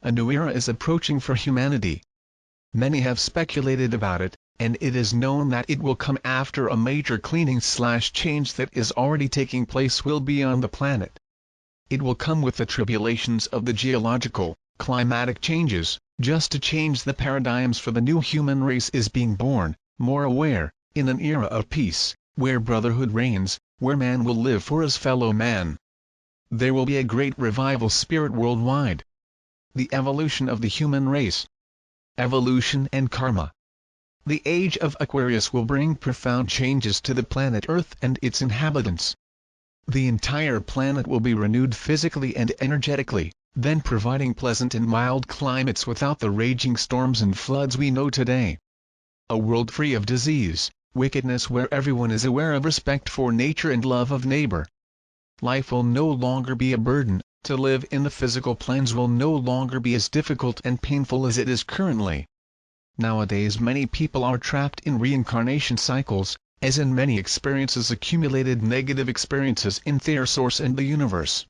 a new era is approaching for humanity. Many have speculated about it, and it is known that it will come after a major cleaning/change that is already taking place will be on the planet. It will come with the tribulations of the geological, climatic changes, just to change the paradigms for the new human race is being born, more aware, in an era of peace, where brotherhood reigns, where man will live for his fellow man. There will be a great revival spirit worldwide. The evolution of the human race. Evolution and karma. The age of Aquarius will bring profound changes to the planet Earth and its inhabitants. The entire planet will be renewed physically and energetically, then providing pleasant and mild climates without the raging storms and floods we know today. A world free of disease, wickedness, where everyone is aware of respect for nature and love of neighbor. Life will no longer be a burden, to live in the physical planes will no longer be as difficult and painful as it is currently. Nowadays many people are trapped in reincarnation cycles, as in many experiences accumulated negative experiences in their source and the universe.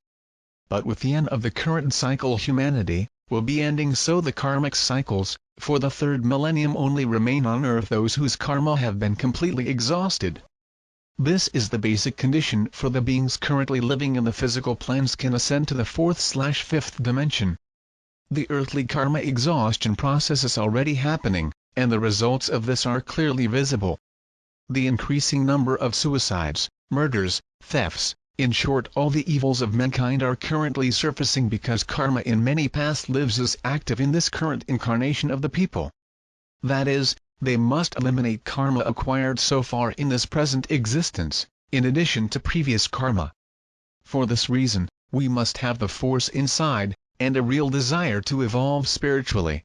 But with the end of the current cycle humanity will be ending, so the karmic cycles, for the third millennium only remain on earth those whose karma have been completely exhausted. This is the basic condition for the beings currently living in the physical planes can ascend to the 4th/5th dimension. The earthly karma exhaustion process is already happening, and the results of this are clearly visible. The increasing number of suicides, murders, thefts, in short all the evils of mankind are currently surfacing because karma in many past lives is active in this current incarnation of the people. That is, they must eliminate karma acquired so far in this present existence, in addition to previous karma. For this reason, we must have the force inside, and a real desire to evolve spiritually.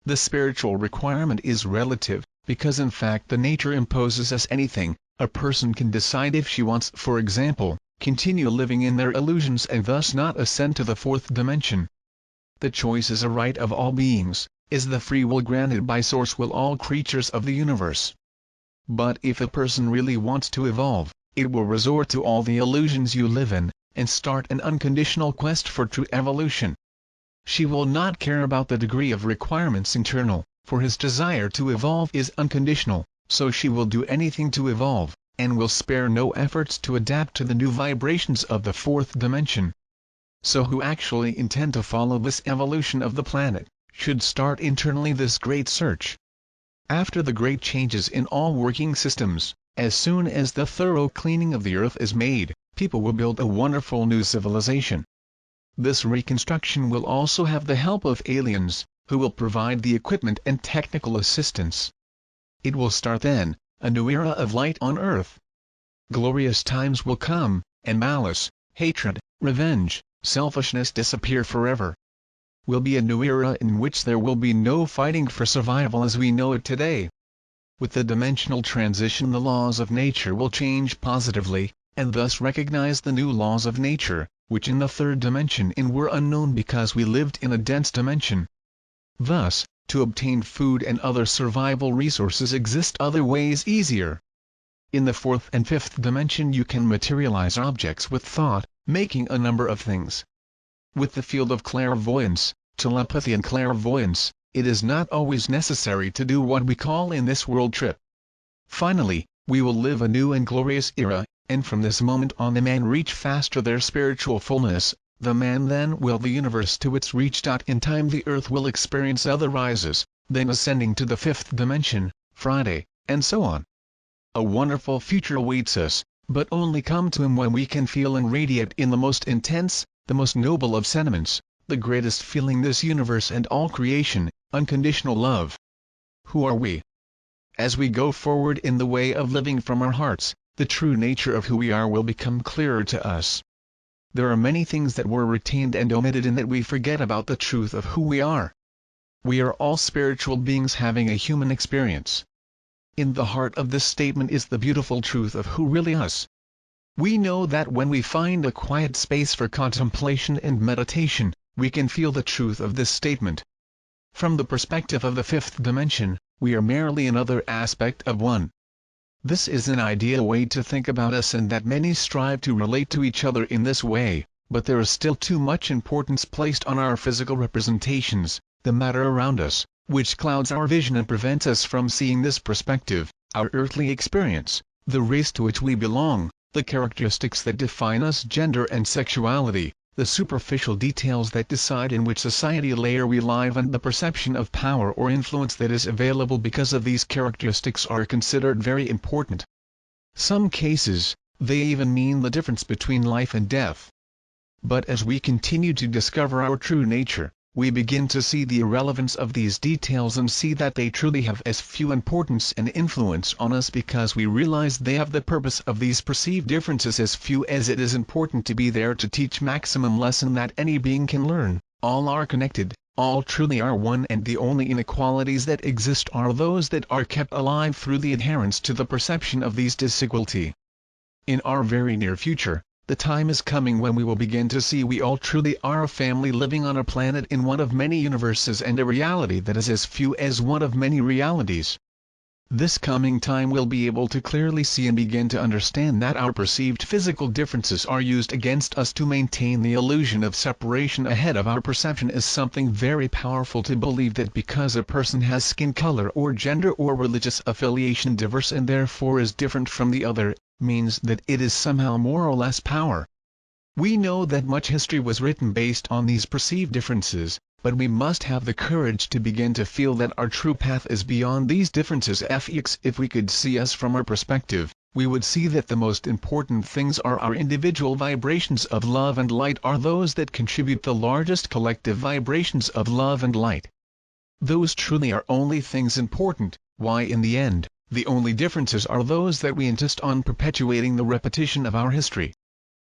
The spiritual requirement is relative, because in fact the nature imposes us anything. A person can decide if she wants, for example, continue living in their illusions and thus not ascend to the 4th dimension. The choice is a right of all beings, is the free will granted by Source will all creatures of the universe. But if a person really wants to evolve, it will resort to all the illusions you live in, and start an unconditional quest for true evolution. She will not care about the degree of requirements internal, for his desire to evolve is unconditional, so she will do anything to evolve, and will spare no efforts to adapt to the new vibrations of the 4th dimension. So who actually intend to follow this evolution of the planet, should start internally this great search. After the great changes in all working systems, as soon as the thorough cleaning of the earth is made, people will build a wonderful new civilization. This reconstruction will also have the help of aliens, who will provide the equipment and technical assistance. It will start then, a new era of light on earth. Glorious times will come, and malice, hatred, revenge, selfishness disappear forever. Will be a new era in which there will be no fighting for survival as we know it today. With the dimensional transition the laws of nature will change positively, and thus recognize the new laws of nature, which in the 3rd dimension were unknown because we lived in a dense dimension. Thus, to obtain food and other survival resources exist other ways easier. In the 4th and 5th dimension you can materialize objects with thought, making a number of things. With the field of clairvoyance, telepathy and clairvoyance, it is not always necessary to do what we call in this world trip. Finally, we will live a new and glorious era, and from this moment on the man reach faster their spiritual fullness, the man then will the universe to its reach. In time the earth will experience other rises, then ascending to the 5th dimension, Friday, and so on. A wonderful future awaits us, but only come to him when we can feel and radiate in the most intense, the most noble of sentiments, the greatest feeling this universe and all creation, unconditional love. Who are we? As we go forward in the way of living from our hearts, the true nature of who we are will become clearer to us. There are many things that were retained and omitted in that we forget about the truth of who we are. We are all spiritual beings having a human experience. In the heart of this statement is the beautiful truth of who really us. We know that when we find a quiet space for contemplation and meditation, we can feel the truth of this statement. From the perspective of the 5th dimension, we are merely another aspect of one. This is an ideal way to think about us, and that many strive to relate to each other in this way, but there is still too much importance placed on our physical representations, the matter around us, which clouds our vision and prevents us from seeing this perspective, our earthly experience, the race to which we belong, the characteristics that define us, gender and sexuality, the superficial details that decide in which society layer we live, and the perception of power or influence that is available because of these characteristics are considered very important. Some cases, they even mean the difference between life and death. But as we continue to discover our true nature, we begin to see the irrelevance of these details and see that they truly have as few importance and influence on us because we realize they have the purpose of these perceived differences as few as it is important to be there to teach maximum lesson that any being can learn. All are connected, all truly are one, and the only inequalities that exist are those that are kept alive through the adherence to the perception of these disequality. In our very near future, the time is coming when we will begin to see we all truly are a family living on a planet in one of many universes and a reality that is as few as one of many realities. This coming time will be able to clearly see and begin to understand that our perceived physical differences are used against us to maintain the illusion of separation ahead of our perception is something very powerful to believe that because a person has skin color or gender or religious affiliation diverse and therefore is different from the other, means that it is somehow more or less power. We know that much history was written based on these perceived differences, but we must have the courage to begin to feel that our true path is beyond these differences. If we could see us from our perspective, we would see that the most important things are our individual vibrations of love and light are those that contribute the largest collective vibrations of love and light. Those truly are only things important, why in the end, the only differences are those that we insist on perpetuating the repetition of our history.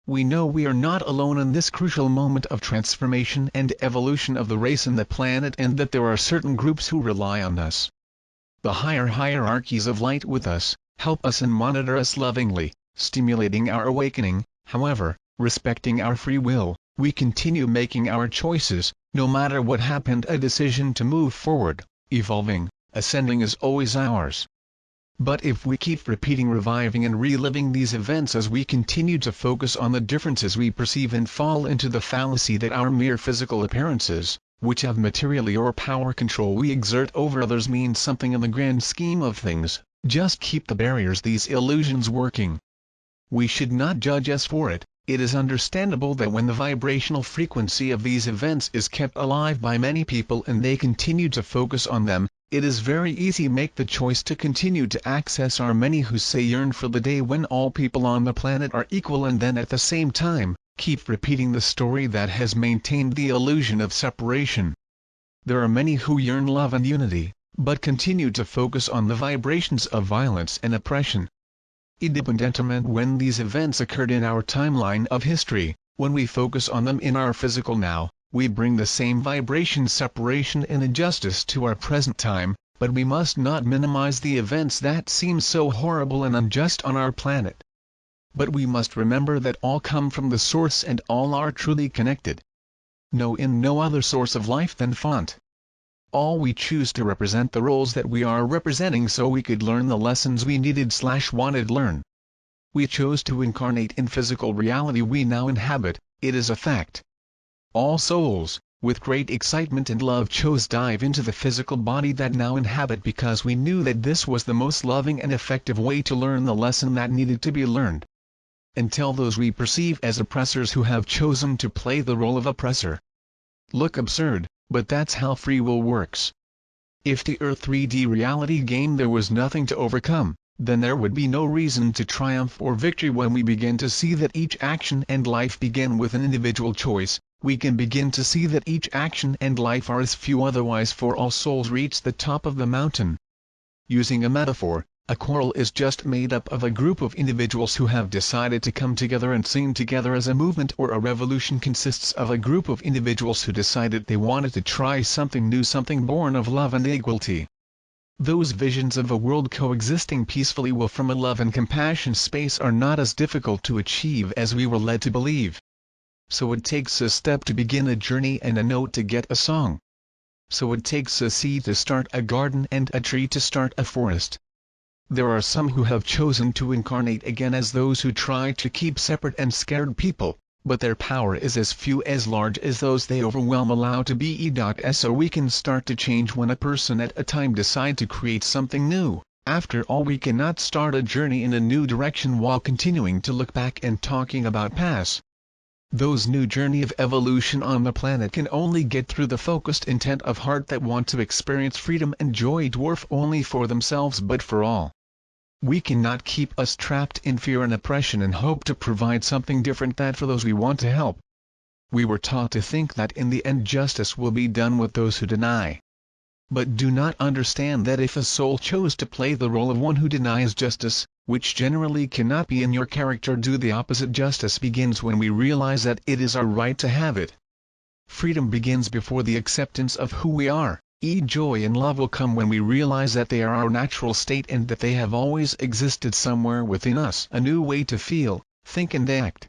We know we are not alone in this crucial moment of transformation and evolution of the race and the planet, and that there are certain groups who rely on us. The higher hierarchies of light with us, help us and monitor us lovingly, stimulating our awakening. However, respecting our free will, we continue making our choices, no matter what happened. A decision to move forward, evolving, ascending is always ours. But if we keep repeating, reviving and reliving these events as we continue to focus on the differences we perceive and fall into the fallacy that our mere physical appearances, which have materially or power control we exert over others, mean something in the grand scheme of things, just keep the barriers, these illusions working. We should not judge us for it. It is understandable that when the vibrational frequency of these events is kept alive by many people and they continue to focus on them, it is very easy to make the choice to continue to access our many who say yearn for the day when all people on the planet are equal, and then at the same time, keep repeating the story that has maintained the illusion of separation. There are many who yearn love and unity, but continue to focus on the vibrations of violence and oppression. Independently when these events occurred in our timeline of history, when we focus on them in our physical now, we bring the same vibration, separation and injustice to our present time, but we must not minimize the events that seem so horrible and unjust on our planet. But we must remember that all come from the source and all are truly connected. No other source of life than font. All we choose to represent the roles that we are representing so we could learn the lessons we needed/wanted learn. We chose to incarnate in physical reality we now inhabit, it is a fact. All souls, with great excitement and love, chose dive into the physical body that now inhabit because we knew that this was the most loving and effective way to learn the lesson that needed to be learned. Until those we perceive as oppressors who have chosen to play the role of oppressor. Look absurd, but that's how free will works. If the Earth 3D reality game there was nothing to overcome, then there would be no reason to triumph or victory. When we begin to see that each action and life begin with an individual choice, we can begin to see that each action and life are as few otherwise, for all souls reach the top of the mountain. Using a metaphor, a choral is just made up of a group of individuals who have decided to come together and sing together as a movement, or a revolution consists of a group of individuals who decided they wanted to try something new, something born of love and equality. Those visions of a world coexisting peacefully will from a love and compassion space are not as difficult to achieve as we were led to believe. So it takes a step to begin a journey and a note to get a song. So it takes a seed to start a garden and a tree to start a forest. There are some who have chosen to incarnate again as those who try to keep separate and scared people, but their power is as few as large as those they overwhelm allow to be. So we can start to change one a person at a time, decide to create something new. After all, we cannot start a journey in a new direction while continuing to look back and talking about past. Those new journey of evolution on the planet can only get through the focused intent of heart that want to experience freedom and joy, dwarf only for themselves but for all. We cannot keep us trapped in fear and oppression and hope to provide something different that for those we want to help. We were taught to think that in the end justice will be done with those who deny. But do not understand that if a soul chose to play the role of one who denies justice, which generally cannot be in your character, do the opposite. Justice begins when we realize that it is our right to have it. Freedom begins before the acceptance of who we are. Joy and love will come when we realize that they are our natural state and that they have always existed somewhere within us. A new way to feel, think and act.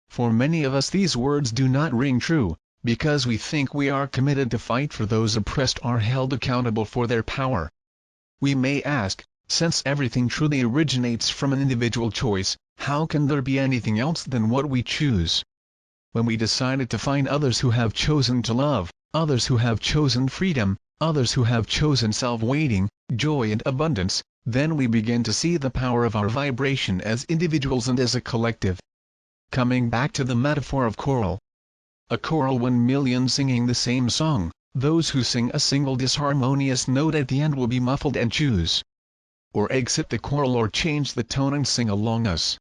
For many of us these words do not ring true, because we think we are committed to fight for those oppressed, are held accountable for their power. We may ask, since everything truly originates from an individual choice, how can there be anything else than what we choose? When we decided to find others who have chosen to love, others who have chosen freedom, others who have chosen self-waiting, joy and abundance, then we begin to see the power of our vibration as individuals and as a collective. Coming back to the metaphor of choral. A choral, 1 million singing the same song, those who sing a single disharmonious note at the end will be muffled and choose or exit the choral or change the tone and sing along us.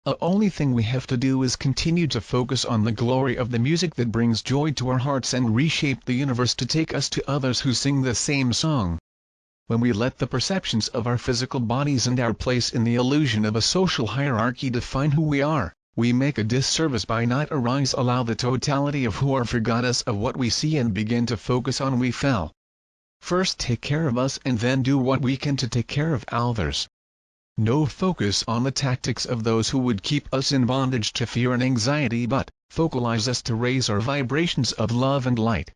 The only thing we have to do is continue to focus on the glory of the music that brings joy to our hearts and reshape the universe to take us to others who sing the same song. When we let the perceptions of our physical bodies and our place in the illusion of a social hierarchy define who we are, we make a disservice by not allow the totality of who are forgot us of what we see and begin to focus on we fell. First take care of us and then do what we can to take care of others. No focus on the tactics of those who would keep us in bondage to fear and anxiety, but focalize us to raise our vibrations of love and light.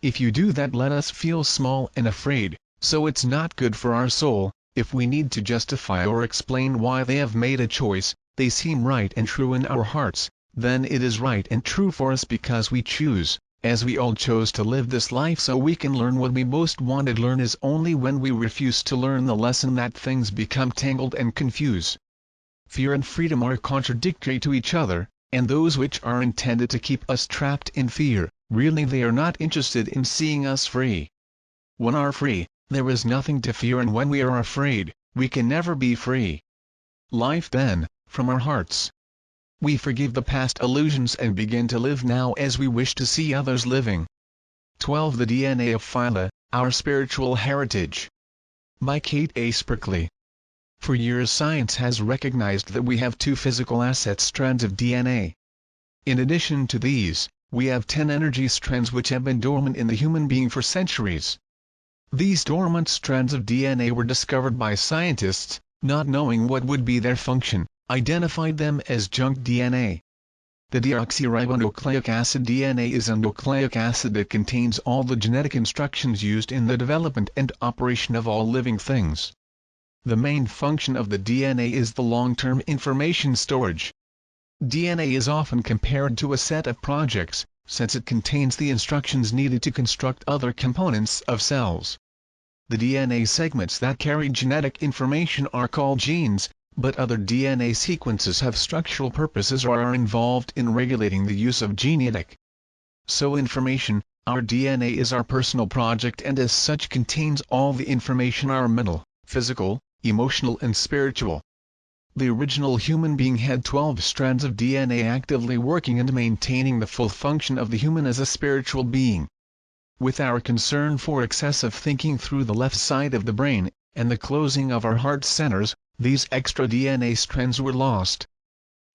If you do that, let us feel small and afraid, so it's not good for our soul. If we need to justify or explain why they have made a choice, they seem right and true in our hearts, then it is right and true for us because we choose, as we all chose to live this life so we can learn what we most wanted to learn. Is only when we refuse to learn the lesson that things become tangled and confuse. Fear and freedom are contradictory to each other, and those which are intended to keep us trapped in fear, really they are not interested in seeing us free. When we are free, there is nothing to fear, and when we are afraid, we can never be free. Life then, from our hearts. We forgive the past illusions and begin to live now as we wish to see others living. 12. The DNA of phyla, our spiritual heritage. By Kate A. Sprickley. For years science has recognized that we have 2 physical assets, strands of DNA. In addition to these, we have 10 energy strands which have been dormant in the human being for centuries. These dormant strands of DNA were discovered by scientists, not knowing what would be their function, identified them as junk DNA. The deoxyribonucleic acid DNA is a nucleic acid that contains all the genetic instructions used in the development and operation of all living things. The main function of the DNA is the long-term information storage. DNA is often compared to a set of projects, since it contains the instructions needed to construct other components of cells. The DNA segments that carry genetic information are called genes, but other DNA sequences have structural purposes or are involved in regulating the use of genetic. So information, our DNA is our personal project and as such contains all the information, our mental, physical, emotional and spiritual. The original human being had 12 strands of DNA actively working and maintaining the full function of the human as a spiritual being. With our concern for excessive thinking through the left side of the brain, and the closing of our heart centers, these extra DNA strands were lost.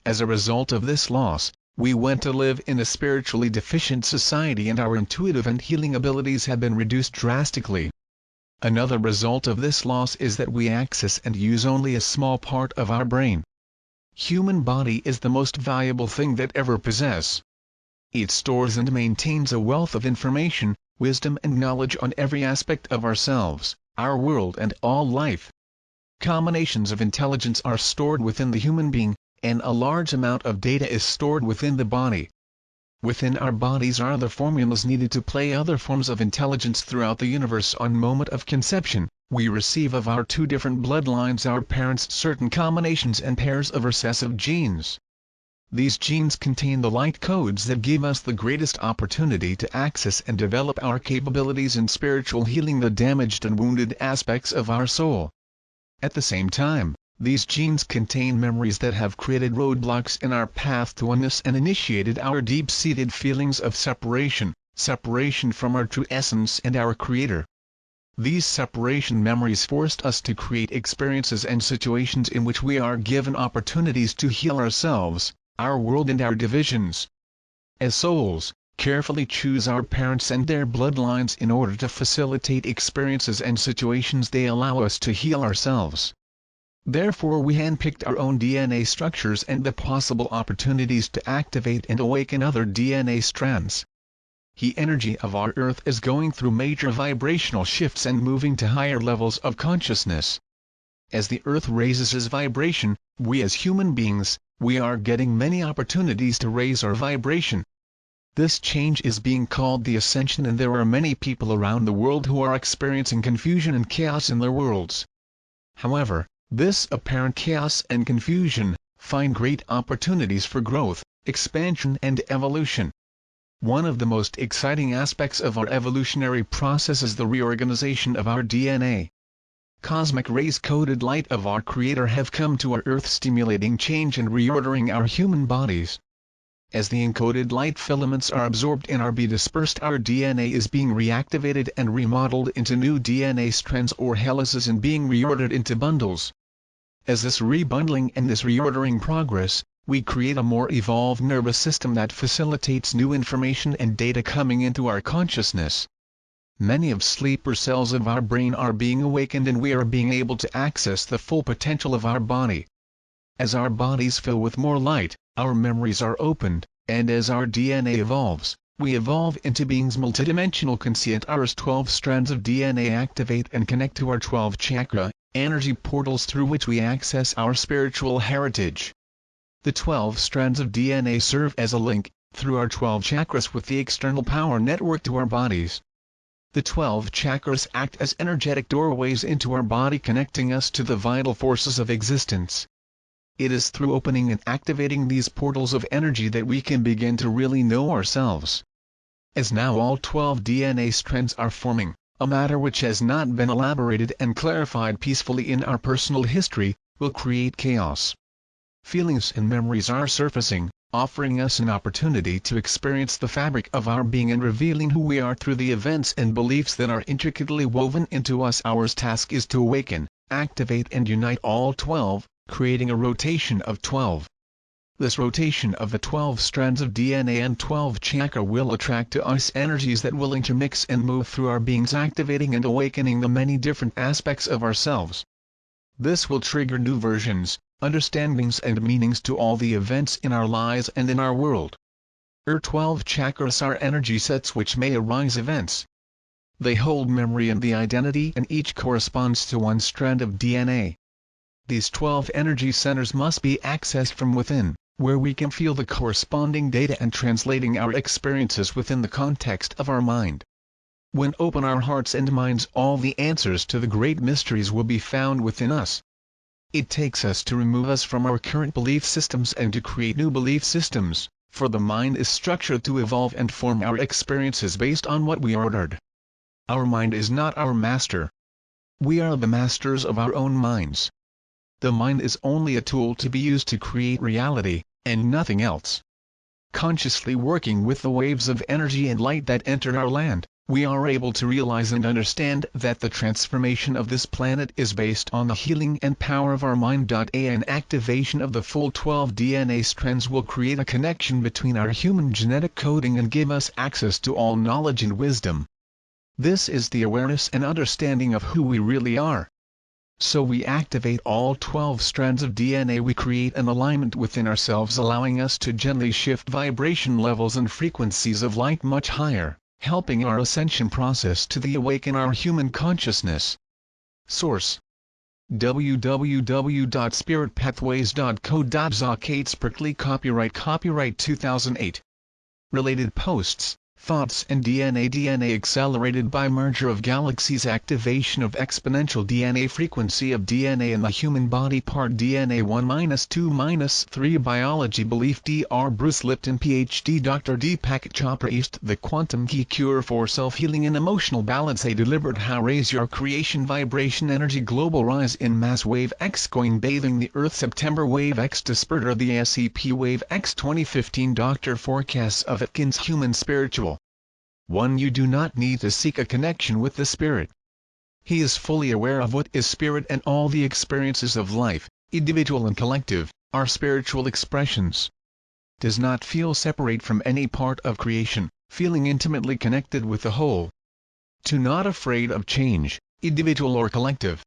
As a result of this loss, we went to live in a spiritually deficient society and our intuitive and healing abilities have been reduced drastically. Another result of this loss is that we access and use only a small part of our brain. Human body is the most valuable thing that ever possess. It stores and maintains a wealth of information, wisdom and knowledge on every aspect of ourselves, our world and all life. Combinations of intelligence are stored within the human being, and a large amount of data is stored within the body. Within our bodies are the formulas needed to play other forms of intelligence throughout the universe. On moment of conception, we receive of our two different bloodlines, our parents, certain combinations and pairs of recessive genes. These genes contain the light codes that give us the greatest opportunity to access and develop our capabilities in spiritual healing the damaged and wounded aspects of our soul. At the same time, these genes contain memories that have created roadblocks in our path to oneness and initiated our deep-seated feelings of separation from our true essence and our Creator. These separation memories forced us to create experiences and situations in which we are given opportunities to heal ourselves, our world and our divisions. As souls, carefully choose our parents and their bloodlines in order to facilitate experiences and situations they allow us to heal ourselves. Therefore we handpicked our own DNA structures and the possible opportunities to activate and awaken other DNA strands. The energy of our Earth is going through major vibrational shifts and moving to higher levels of consciousness. As the Earth raises its vibration, we as human beings, we are getting many opportunities to raise our vibration. This change is being called the ascension, and there are many people around the world who are experiencing confusion and chaos in their worlds. However, this apparent chaos and confusion find great opportunities for growth, expansion and evolution. One of the most exciting aspects of our evolutionary process is the reorganization of our DNA. Cosmic rays coded light of our Creator have come to our Earth, stimulating change and reordering our human bodies. As the encoded light filaments are absorbed and are dispersed, our DNA is being reactivated and remodeled into new DNA strands or helices and being reordered into bundles. As this rebundling and this reordering progress, we create a more evolved nervous system that facilitates new information and data coming into our consciousness. Many of sleeper cells of our brain are being awakened, and we are being able to access the full potential of our body. As our bodies fill with more light, our memories are opened, and as our DNA evolves, we evolve into beings multidimensional conscient. Our 12 strands of DNA activate and connect to our 12 chakra energy portals through which we access our spiritual heritage. The 12 strands of DNA serve as a link, through our 12 chakras, with the external power network to our bodies. The 12 chakras act as energetic doorways into our body, connecting us to the vital forces of existence. It is through opening and activating these portals of energy that we can begin to really know ourselves. As now all 12 DNA strands are forming, a matter which has not been elaborated and clarified peacefully in our personal history, will create chaos. Feelings and memories are surfacing, offering us an opportunity to experience the fabric of our being and revealing who we are through the events and beliefs that are intricately woven into us. Our task is to awaken, activate and unite all 12, creating a rotation of 12. This rotation of the 12 strands of DNA and 12 chakra will attract to us energies that will intermix and move through our beings, activating and awakening the many different aspects of ourselves. This will trigger new versions, understandings and meanings to all the events in our lives and in our world. Our 12 chakras are energy sets which may arise events. They hold memory and the identity, and each corresponds to one strand of DNA. These 12 energy centers must be accessed from within, where we can feel the corresponding data and translating our experiences within the context of our mind. When open our hearts and minds, all the answers to the great mysteries will be found within us. It takes us to remove us from our current belief systems and to create new belief systems, for the mind is structured to evolve and form our experiences based on what we ordered. Our mind is not our master. We are the masters of our own minds. The mind is only a tool to be used to create reality, and nothing else. Consciously working with the waves of energy and light that enter our land, we are able to realize and understand that the transformation of this planet is based on the healing and power of our mind. An activation of the full 12 DNA strands will create a connection between our human genetic coding and give us access to all knowledge and wisdom. This is the awareness and understanding of who we really are. So we activate all 12 strands of DNA. We create an alignment within ourselves, allowing us to gently shift vibration levels and frequencies of light much higher, helping our ascension process to awaken our human consciousness. Source. www.spiritpathways.co.za Kate Sprickley Copyright 2008. Related posts, thoughts and DNA accelerated by merger of galaxies, activation of exponential DNA frequency of DNA in the human body, part DNA 1-2-3 biology belief. Dr. Bruce Lipton PhD, Dr. Deepak Chopra East. The quantum key cure for self-healing and emotional balance, a deliberate how raise your creation vibration energy. Global rise in mass wave X going bathing the earth. September wave X disperser the SCP wave X 2015. Dr. Forecasts of Atkins human spiritual. 1. You do not need to seek a connection with the spirit. He is fully aware of what is spirit, and all the experiences of life, individual and collective, are spiritual expressions. Does not feel separate from any part of creation, feeling intimately connected with the whole. 2. Not afraid of change, individual or collective.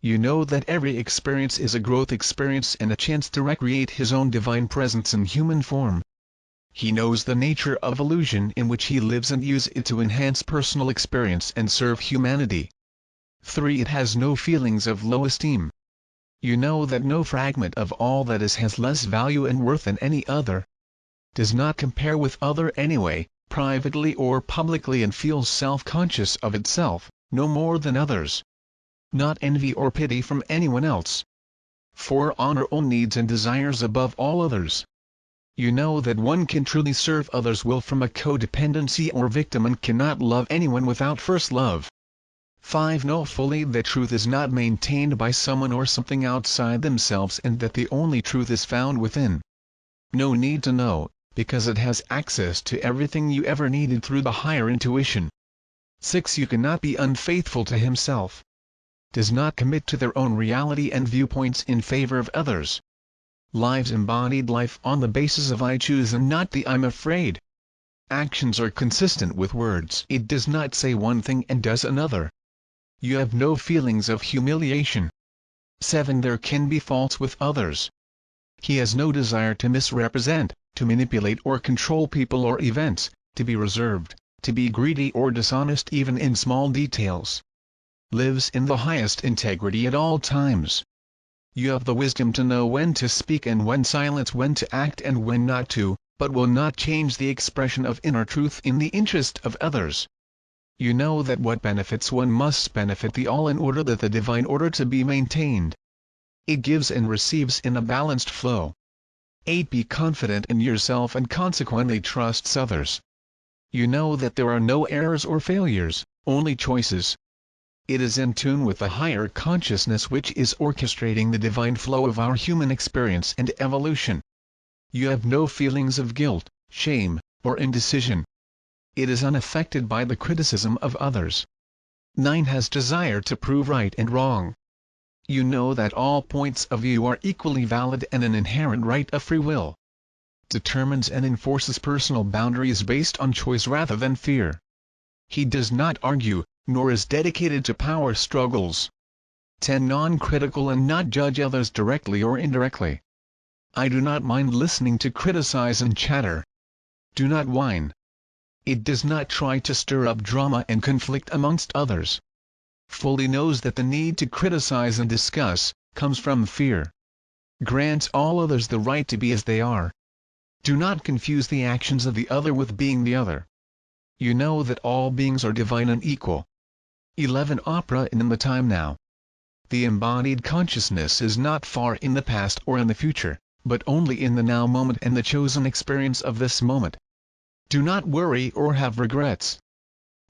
You know that every experience is a growth experience and a chance to recreate his own divine presence in human form. He knows the nature of illusion in which he lives and uses it to enhance personal experience and serve humanity. 3. It has no feelings of low esteem. You know that no fragment of all that is has less value and worth than any other. Does not compare with other anyway, privately or publicly, and feels self-conscious of itself, no more than others. Not envy or pity from anyone else. 4. Honor own needs and desires above all others. You know that one can truly serve others well from a codependency or victim and cannot love anyone without first love. 5. Know fully that truth is not maintained by someone or something outside themselves, and that the only truth is found within. No need to know, because it has access to everything you ever needed through the higher intuition. 6. You cannot be unfaithful to himself. Does not commit to their own reality and viewpoints in favor of others. Lives embodied life on the basis of I choose and not the I'm afraid. Actions are consistent with words. It does not say one thing and does another. You have no feelings of humiliation. 7. There can be faults with others. He has no desire to misrepresent, to manipulate or control people or events, to be reserved, to be greedy or dishonest even in small details. Lives in the highest integrity at all times. You have the wisdom to know when to speak and when silence, when to act and when not to, but will not change the expression of inner truth in the interest of others. You know that what benefits one must benefit the all in order that the divine order to be maintained. It gives and receives in a balanced flow. 8. Be confident in yourself and consequently trusts others. You know that there are no errors or failures, only choices. It is in tune with the higher consciousness which is orchestrating the divine flow of our human experience and evolution. You have no feelings of guilt, shame, or indecision. It is unaffected by the criticism of others. 9. Has desire to prove right and wrong. You know that all points of view are equally valid and an inherent right of free will. Determines and enforces personal boundaries based on choice rather than fear. He does not argue, nor is dedicated to power struggles. 10. Non-critical and not judge others directly or indirectly. I do not mind listening to criticize and chatter. Do not whine. It does not try to stir up drama and conflict amongst others. Fully knows that the need to criticize and discuss comes from fear. Grants all others the right to be as they are. Do not confuse the actions of the other with being the other. You know that all beings are divine and equal. 11. Opera in the time now. The embodied consciousness is not far in the past or in the future, but only in the now moment and the chosen experience of this moment. Do not worry or have regrets.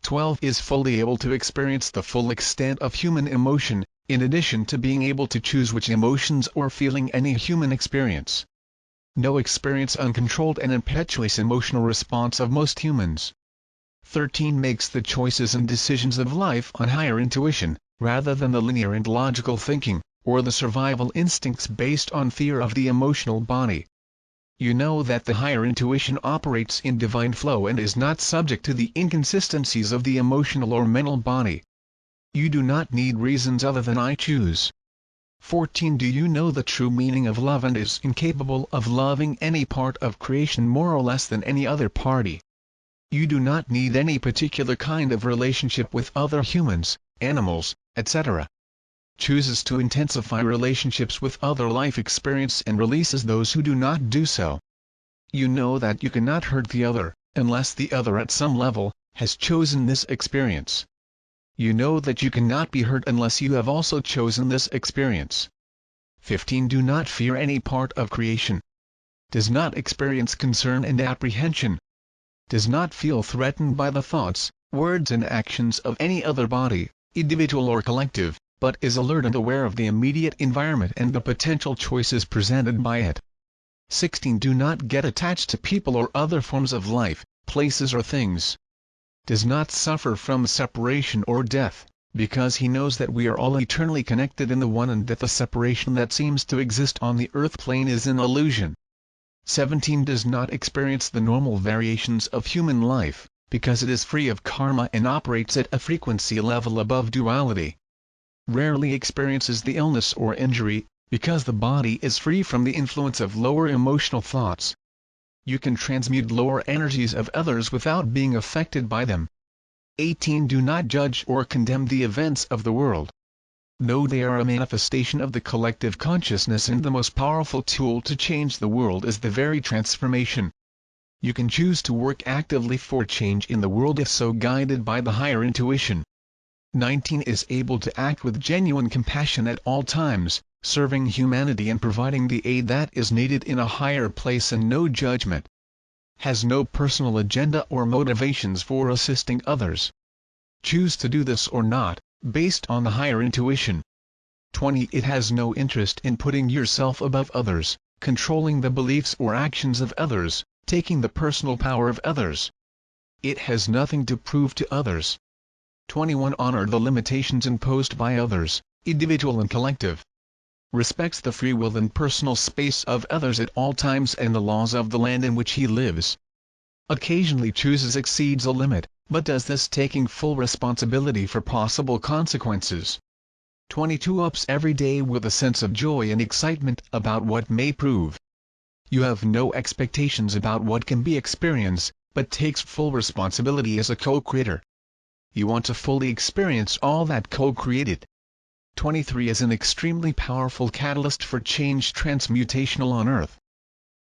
12. Is fully able to experience the full extent of human emotion, in addition to being able to choose which emotions or feeling any human experience. No experience uncontrolled and impetuous emotional response of most humans. 13. Makes the choices and decisions of life on higher intuition, rather than the linear and logical thinking, or the survival instincts based on fear of the emotional body. You know that the higher intuition operates in divine flow and is not subject to the inconsistencies of the emotional or mental body. You do not need reasons other than I choose. 14. Do you know the true meaning of love and is incapable of loving any part of creation more or less than any other party? You do not need any particular kind of relationship with other humans, animals, etc. chooses to intensify relationships with other life experience and releases those who do not do so. You know that you cannot hurt the other, unless the other at some level, has chosen this experience. You know that you cannot be hurt unless you have also chosen this experience. 15. Do not fear any part of creation. Does not experience concern and apprehension. Does not feel threatened by the thoughts, words and actions of any other body, individual or collective, but is alert and aware of the immediate environment and the potential choices presented by it. 16. Do not get attached to people or other forms of life, places or things. Does not suffer from separation or death, because he knows that we are all eternally connected in the one and that the separation that seems to exist on the earth plane is an illusion. 17. Does not experience the normal variations of human life, because it is free of karma and operates at a frequency level above duality. Rarely experiences the illness or injury, because the body is free from the influence of lower emotional thoughts. You can transmute lower energies of others without being affected by them. 18. Do not judge or condemn the events of the world. Know they are a manifestation of the collective consciousness, and the most powerful tool to change the world is the very transformation. You can choose to work actively for change in the world if so guided by the higher intuition. 19. Is able to act with genuine compassion at all times, serving humanity and providing the aid that is needed in a higher place and no judgment. Has no personal agenda or motivations for assisting others. Choose to do this or not, based on the higher intuition. 20. It has no interest in putting yourself above others, controlling the beliefs or actions of others, taking the personal power of others. It has nothing to prove to others. 21. Honor the limitations imposed by others, individual and collective. Respects the free will and personal space of others at all times and the laws of the land in which he lives. Occasionally exceeds a limit, but does this taking full responsibility for possible consequences. 22. Ups every day with a sense of joy and excitement about what may prove. You have no expectations about what can be experienced, but takes full responsibility as a co-creator. You want to fully experience all that co-created. 23. Is an extremely powerful catalyst for change transmutational on Earth.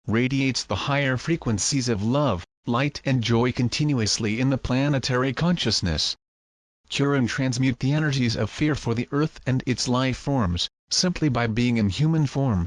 Radiates the higher frequencies of love, light and joy continuously in the planetary consciousness. Cure and transmute the energies of fear for the Earth and its life forms, simply by being in human form,